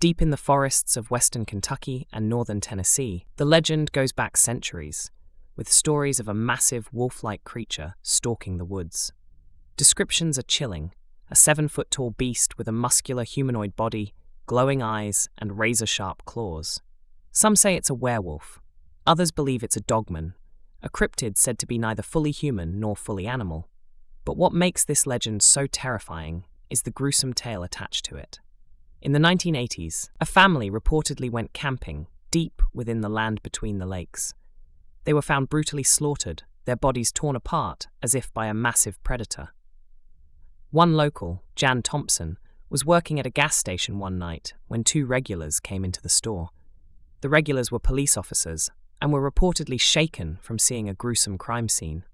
Deep in the forests of western Kentucky and northern Tennessee, the legend goes back centuries, with stories of a massive wolf-like creature stalking the woods. Descriptions are chilling: a 7-foot-tall beast with a muscular humanoid body, glowing eyes, and razor-sharp claws. Some say it's a werewolf. Others believe it's a dogman, a cryptid said to be neither fully human nor fully animal. But what makes this legend so terrifying is the gruesome tale attached to it. In the 1980s, a family reportedly went camping deep within the land between the lakes. They were found brutally slaughtered, their bodies torn apart as if by a massive predator. One local, Jan Thompson, was working at a gas station one night when 2 regulars came into the store. The regulars were police officers and were reportedly shaken from seeing a gruesome crime scene.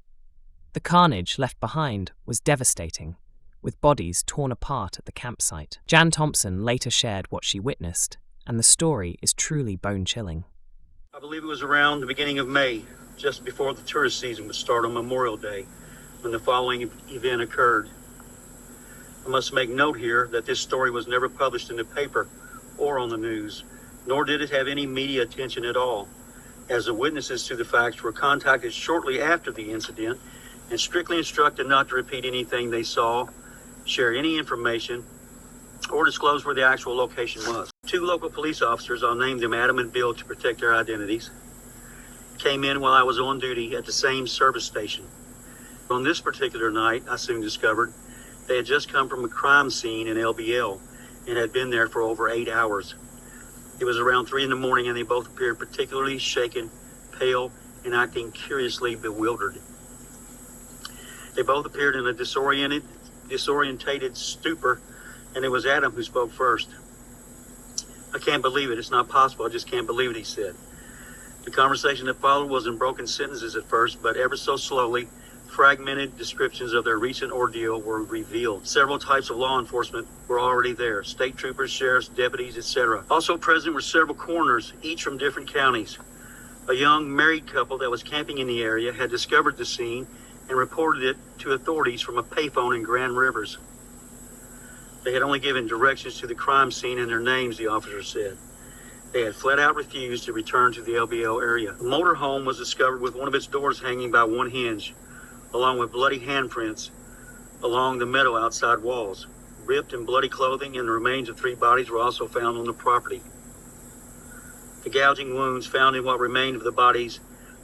The carnage left behind was devastating, with bodies torn apart at the campsite. Jan Thompson later shared what she witnessed, and the story is truly bone-chilling. I believe it was around the beginning of May, just before the tourist season would start on Memorial Day, when the following event occurred. I must make note here that this story was never published in the paper or on the news, nor did it have any media attention at all, as the witnesses to the facts were contacted shortly after the incident and strictly instructed not to repeat anything they saw, share any information, or disclose where the actual location was. 2 local police officers, I'll name them Adam and Bill to protect their identities, came in while I was on duty at the same service station. On this particular night, I soon discovered they had just come from a crime scene in LBL and had been there for over 8 hours. It was around 3 in the morning and they both appeared particularly shaken, pale, and acting curiously bewildered. They both appeared in a disorientated stupor, and it was Adam who spoke first. "I can't believe it. It's not possible. I just can't believe it," he said. The conversation that followed was in broken sentences at first, but ever so slowly, fragmented descriptions of their recent ordeal were revealed. Several types of law enforcement were already there: state troopers, sheriffs, deputies, etc. Also present were several coroners, each from different counties. A young married couple that was camping in the area had discovered the scene and reported it to authorities from a payphone in Grand Rivers. They had only given directions to the crime scene and their names, the officer said. They had flat out refused to return to the LBL area. A motorhome was discovered with one of its doors hanging by one hinge, along with bloody handprints along the metal outside walls. Ripped and bloody clothing and the remains of 3 bodies were also found on the property. The gouging wounds found in what remained of the bodies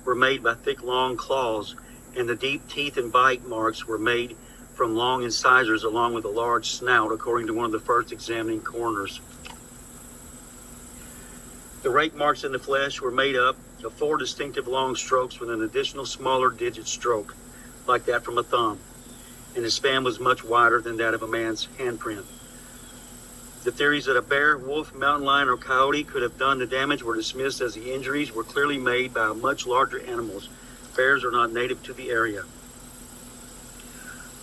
were made by thick, long claws, and the deep teeth and bite marks were made from long incisors along with a large snout, according to one of the first examining coroners. The rake marks in the flesh were made up of 4 distinctive long strokes with an additional smaller digit stroke, like that from a thumb, and the span was much wider than that of a man's handprint. The theories that a bear, wolf, mountain lion, or coyote could have done the damage were dismissed, as the injuries were clearly made by much larger animals. Bears are not native to the area.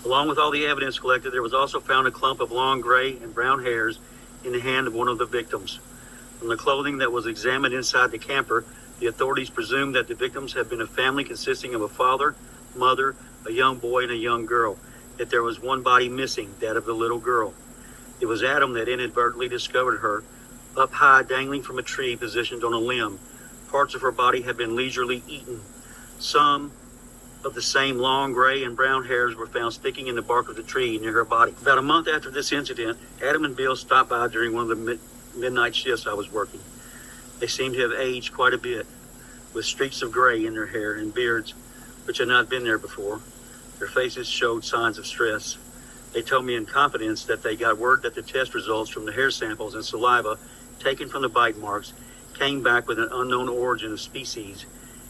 Along with all the evidence collected, there was also found a clump of long gray and brown hairs in the hand of one of the victims. From the clothing that was examined inside the camper, the authorities presumed that the victims had been a family consisting of a father, mother, a young boy, and a young girl. Yet there was one body missing, that of the little girl. It was Adam that inadvertently discovered her, up high, dangling from a tree positioned on a limb. Parts of her body had been leisurely eaten. Some of the same long gray and brown hairs were found sticking in the bark of the tree near her body. About a month after this incident, Adam and Bill stopped by during one of the midnight shifts I was working. They seemed to have aged quite a bit, with streaks of gray in their hair and beards, which had not been there before. Their faces showed signs of stress. They told me in confidence that they got word that the test results from the hair samples and saliva taken from the bite marks came back with an unknown origin of species,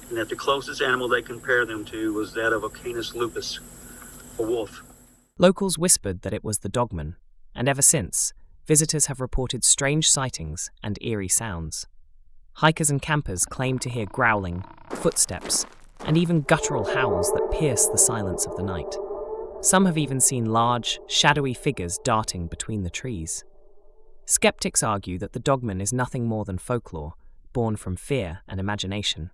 and that the closest animal they compared them to was that of a Canis lupus, a wolf. Locals whispered that it was the dogman, and ever since, visitors have reported strange sightings and eerie sounds. Hikers and campers claim to hear growling, footsteps, and even guttural howls that pierce the silence of the night. Some have even seen large, shadowy figures darting between the trees. Skeptics argue that the dogman is nothing more than folklore, born from fear and imagination.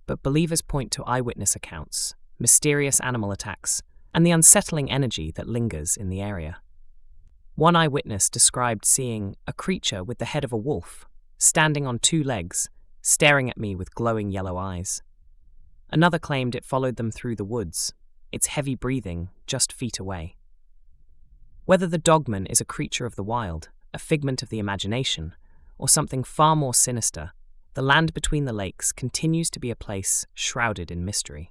But believers point to eyewitness accounts, mysterious animal attacks, and the unsettling energy that lingers in the area. One eyewitness described seeing a creature with the head of a wolf, standing on two legs, staring at me with glowing yellow eyes. Another claimed it followed them through the woods, its heavy breathing just feet away. Whether the dogman is a creature of the wild, a figment of the imagination, or something far more sinister, the land between the lakes continues to be a place shrouded in mystery.